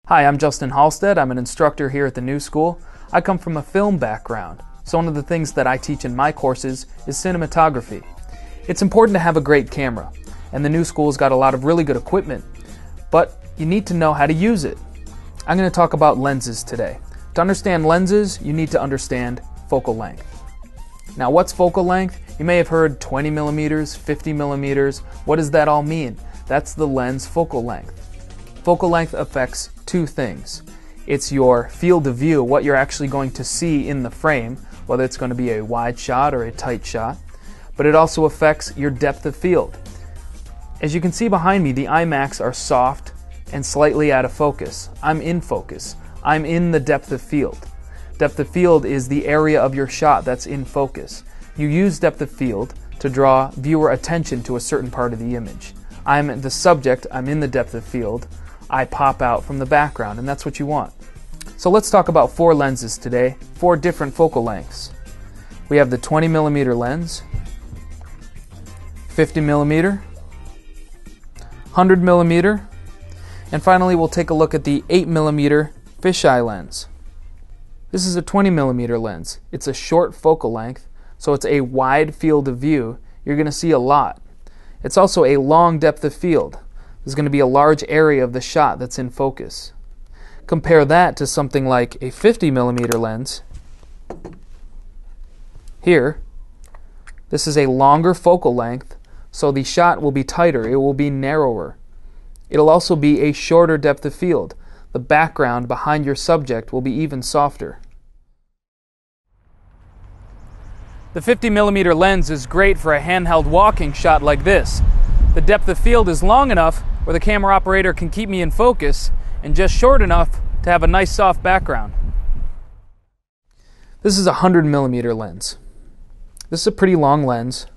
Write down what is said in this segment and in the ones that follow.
Hi, I'm Justin Halstead. I'm an instructor here at the New School. I come from a film background, so one of the things that I teach in my courses is cinematography. It's important to have a great camera, and the New School's got a lot of really good equipment, but you need to know how to use it. I'm going to talk about lenses today. To understand lenses, you need to understand focal length. Now, what's focal length? You may have heard 20 millimeters, 50 millimeters. What does that all mean? That's the lens focal length. Focal length affects two things. It's your field of view, what you're actually going to see in the frame, whether it's going to be a wide shot or a tight shot, but it also affects your depth of field. As you can see behind me, the IMAX are soft and slightly out of focus. I'm in focus. I'm in the depth of field. Depth of field is the area of your shot that's in focus. You use depth of field to draw viewer attention to a certain part of the image. I'm the subject, I'm in the depth of field. I pop out from the background, and that's what you want. So let's talk about four lenses today, four different focal lengths. We have the 20 millimeter lens, 50 millimeter, 100 millimeter, and finally we'll take a look at the 8 millimeter fisheye lens. This is a 20 millimeter lens. It's a short focal length, so it's a wide field of view. You're going to see a lot. It's also a long depth of field. There's going to be a large area of the shot that's in focus. Compare that to something like a 50 millimeter lens. Here, this is a longer focal length, so the shot will be tighter, it will be narrower. It'll also be a shorter depth of field. The background behind your subject will be even softer. The 50 millimeter lens is great for a handheld walking shot like this. The depth of field is long enough where the camera operator can keep me in focus and just short enough to have a nice soft background. This is a 100 millimeter lens. This is a pretty long lens,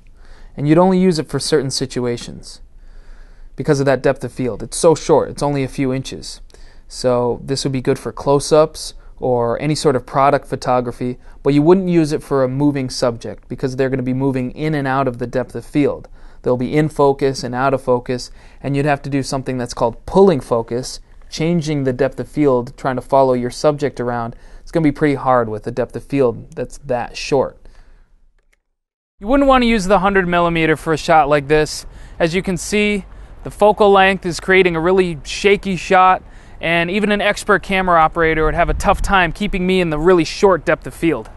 and you'd only use it for certain situations because of that depth of field. It's so short, it's only a few inches. So this would be good for close-ups or any sort of product photography, but you wouldn't use it for a moving subject because they're going to be moving in and out of the depth of field. They'll be in focus and out of focus, and you'd have to do something that's called pulling focus, changing the depth of field, trying to follow your subject around. It's going to be pretty hard with a depth of field that's that short. You wouldn't want to use the 100 millimeter for a shot like this. As you can see, the focal length is creating a really shaky shot, and even an expert camera operator would have a tough time keeping me in the really short depth of field.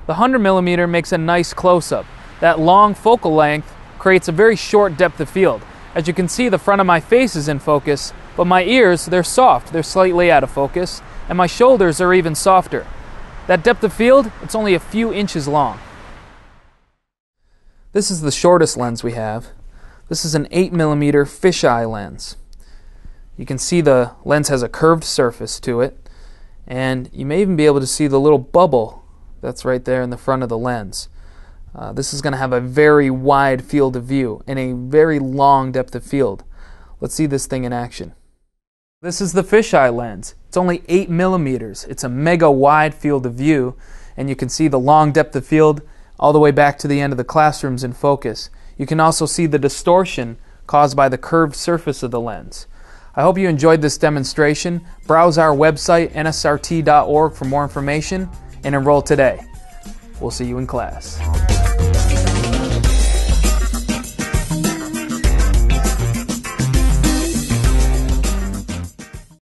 The 100 millimeter makes a nice close-up. That long focal length creates a very short depth of field. As you can see, the front of my face is in focus, but my ears, they're soft, they're slightly out of focus, and my shoulders are even softer. That depth of field, it's only a few inches long. This is the shortest lens we have. This is an 8 millimeter fisheye lens. You can see the lens has a curved surface to it, and you may even be able to see the little bubble that's right there in the front of the lens. This is going to have a very wide field of view and a very long depth of field. Let's see this thing in action. This is the fisheye lens. It's only 8 millimeters. It's a mega wide field of view, and you can see the long depth of field all the way back to the end of the classrooms in focus. You can also see the distortion caused by the curved surface of the lens. I hope you enjoyed this demonstration. Browse our website, nsrt.org, for more information and enroll today. We'll see you in class.